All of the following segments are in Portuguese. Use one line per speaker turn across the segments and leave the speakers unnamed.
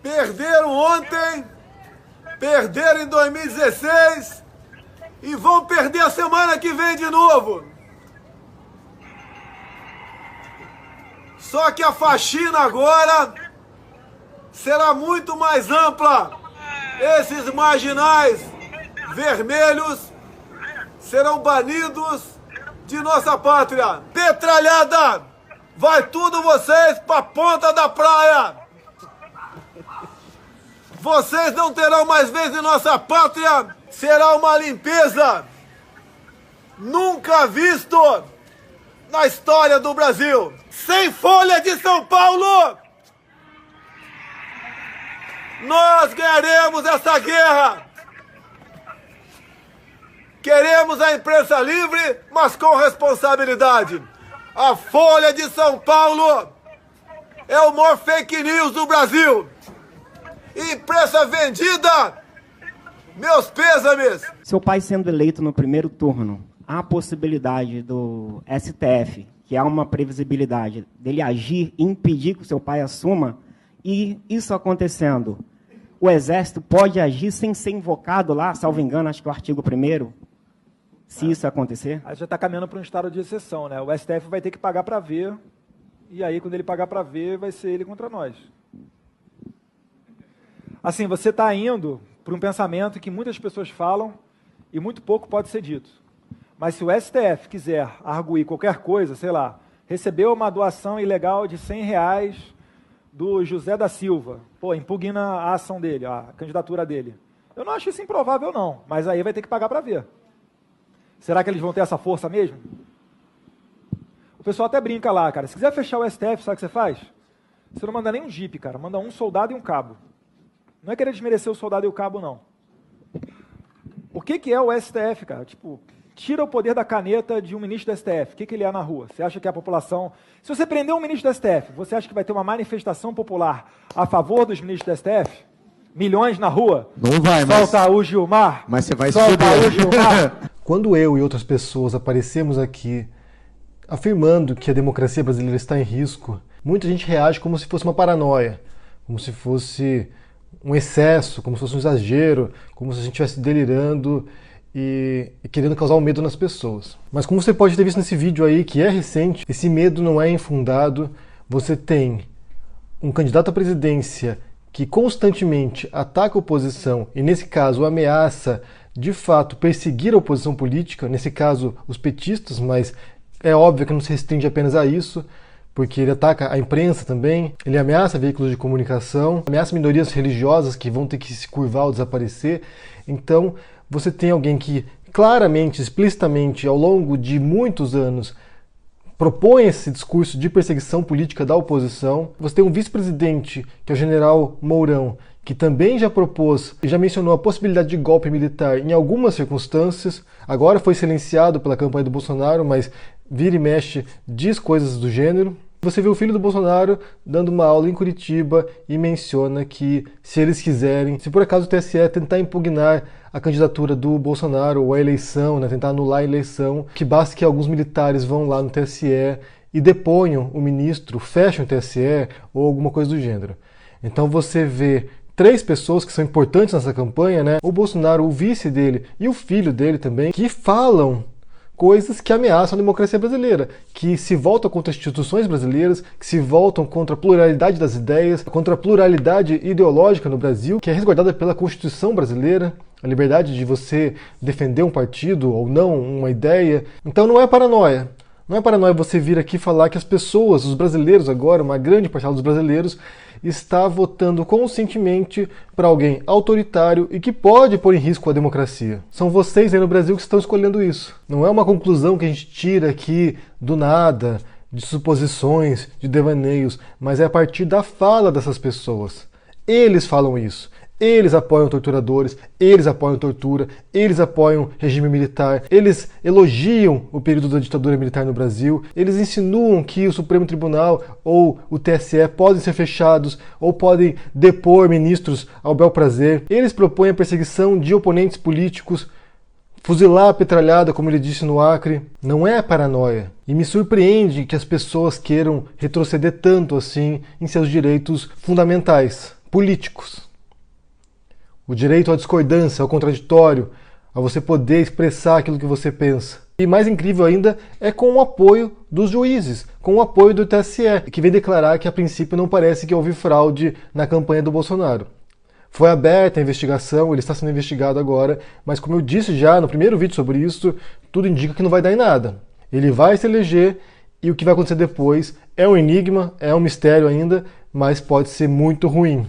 Perderam ontem, perderam em 2016 e vão perder a semana que vem de novo. Só que a faxina agora será muito mais ampla. Esses marginais vermelhos serão banidos de nossa pátria. Petralhada, vai tudo vocês pra ponta da praia. Vocês não terão mais vez em nossa pátria. Será uma limpeza nunca visto na história do Brasil. Sem Folha de São Paulo, nós ganharemos essa guerra. Queremos a imprensa livre, mas com responsabilidade. A Folha de São Paulo é o maior fake news do Brasil. Imprensa vendida, meus pêsames.
Seu pai sendo eleito no primeiro turno, há a possibilidade do STF, que há uma previsibilidade, dele agir e impedir que o seu pai assuma, e isso acontecendo, o Exército pode agir sem ser invocado lá, salvo engano, acho que é o artigo 1º, se isso acontecer?
Aí já está caminhando para um estado de exceção, né? O STF vai ter que pagar para ver, e aí quando ele pagar para ver, vai ser ele contra nós. Assim, você está indo para um pensamento que muitas pessoas falam e muito pouco pode ser dito. Mas se o STF quiser arguir qualquer coisa, sei lá, recebeu uma doação ilegal de R$100 do José da Silva, pô, impugna a ação dele, a candidatura dele. Eu não acho isso improvável, não, mas aí vai ter que pagar para ver. Será que eles vão ter essa força mesmo? O pessoal até brinca lá, cara. Se quiser fechar o STF, sabe o que você faz? Você não manda nem um jipe, cara. Manda um soldado e um cabo. Não é querer desmerecer o soldado e o cabo, não. O que é o STF, cara? Tipo, tira o poder da caneta de um ministro do STF. O que ele é na rua? Você acha que a população... Se você prender um ministro do STF, você acha que vai ter uma manifestação popular a favor dos ministros do STF? Milhões na rua?
Não vai,
Solta o Gilmar.
Mas você vai
solta o Gilmar.
Quando eu e outras pessoas aparecemos aqui afirmando que a democracia brasileira está em risco, muita gente reage como se fosse uma paranoia, como se fosse um excesso, como se fosse um exagero, como se a gente estivesse delirando e querendo causar um medo nas pessoas. Mas como você pode ter visto nesse vídeo aí, que é recente, esse medo não é infundado. Você tem um candidato à presidência que constantemente ataca a oposição e, nesse caso, ameaça, de fato, perseguir a oposição política, nesse caso, os petistas, mas é óbvio que não se restringe apenas a isso, porque ele ataca a imprensa também, ele ameaça veículos de comunicação, ameaça minorias religiosas que vão ter que se curvar ou desaparecer. Então, você tem alguém que claramente, explicitamente, ao longo de muitos anos, propõe esse discurso de perseguição política da oposição. Você tem um vice-presidente, que é o general Mourão, que também já propôs e já mencionou a possibilidade de golpe militar em algumas circunstâncias. Agora foi silenciado pela campanha do Bolsonaro, mas vira e mexe diz coisas do gênero. Você vê o filho do Bolsonaro dando uma aula em Curitiba e menciona que, se eles quiserem, se por acaso o TSE tentar impugnar a candidatura do Bolsonaro ou a eleição, né, tentar anular a eleição, que basta que alguns militares vão lá no TSE e deponham o ministro, fecham o TSE ou alguma coisa do gênero. Então você vê 3 pessoas que são importantes nessa campanha, né? O Bolsonaro, o vice dele e o filho dele também, que falam coisas que ameaçam a democracia brasileira, que se voltam contra as instituições brasileiras, que se voltam contra a pluralidade das ideias, contra a pluralidade ideológica no Brasil, que é resguardada pela Constituição brasileira, a liberdade de você defender um partido ou não, uma ideia. Então não é paranoia. Não é paranoia você vir aqui falar que as pessoas, os brasileiros agora, uma grande parcela dos brasileiros, está votando conscientemente para alguém autoritário e que pode pôr em risco a democracia. São vocês aí no Brasil que estão escolhendo isso. Não é uma conclusão que a gente tira aqui do nada, de suposições, de devaneios, mas é a partir da fala dessas pessoas. Eles falam isso. Eles apoiam torturadores, eles apoiam tortura, eles apoiam regime militar, eles elogiam o período da ditadura militar no Brasil, eles insinuam que o Supremo Tribunal ou o TSE podem ser fechados ou podem depor ministros ao bel prazer. Eles propõem a perseguição de oponentes políticos, fuzilar a petralhada, como ele disse no Acre. Não é paranoia. E me surpreende que as pessoas queiram retroceder tanto assim em seus direitos fundamentais. políticos. O direito à discordância, ao contraditório, a você poder expressar aquilo que você pensa. E mais incrível ainda é com o apoio dos juízes, com o apoio do TSE, que vem declarar que a princípio não parece que houve fraude na campanha do Bolsonaro. Foi aberta a investigação, ele está sendo investigado agora, mas como eu disse já no primeiro vídeo sobre isso, tudo indica que não vai dar em nada. Ele vai se eleger e o que vai acontecer depois é um enigma, é um mistério ainda, mas pode ser muito ruim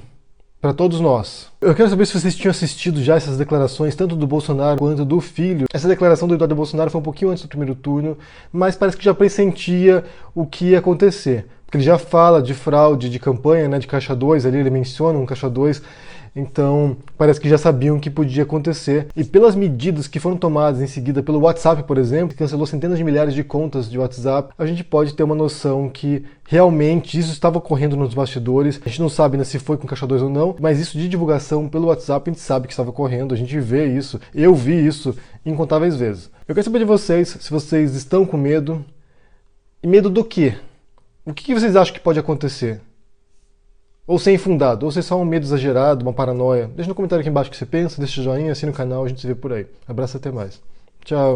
para todos nós. Eu quero saber se vocês tinham assistido já essas declarações, tanto do Bolsonaro quanto do filho. Essa declaração do Eduardo Bolsonaro foi um pouquinho antes do primeiro turno, mas parece que já pressentia o que ia acontecer. Porque ele já fala de fraude de campanha, né, de Caixa 2, ali ele menciona um Caixa 2, então parece que já sabiam que podia acontecer. E pelas medidas que foram tomadas em seguida pelo WhatsApp, por exemplo, que cancelou centenas de milhares de contas de WhatsApp, a gente pode ter uma noção que realmente isso estava ocorrendo nos bastidores. A gente não sabe ainda se foi com Caixa 2 ou não, mas isso de divulgação pelo WhatsApp a gente sabe que estava ocorrendo, a gente vê isso, eu vi isso incontáveis vezes. Eu quero saber de vocês se vocês estão com medo. E medo do quê? O que vocês acham que pode acontecer? Ou ser infundado, ou ser só um medo exagerado, uma paranoia. Deixa no comentário aqui embaixo o que você pensa, deixa o joinha, assina o canal, a gente se vê por aí. Abraço, até mais. Tchau.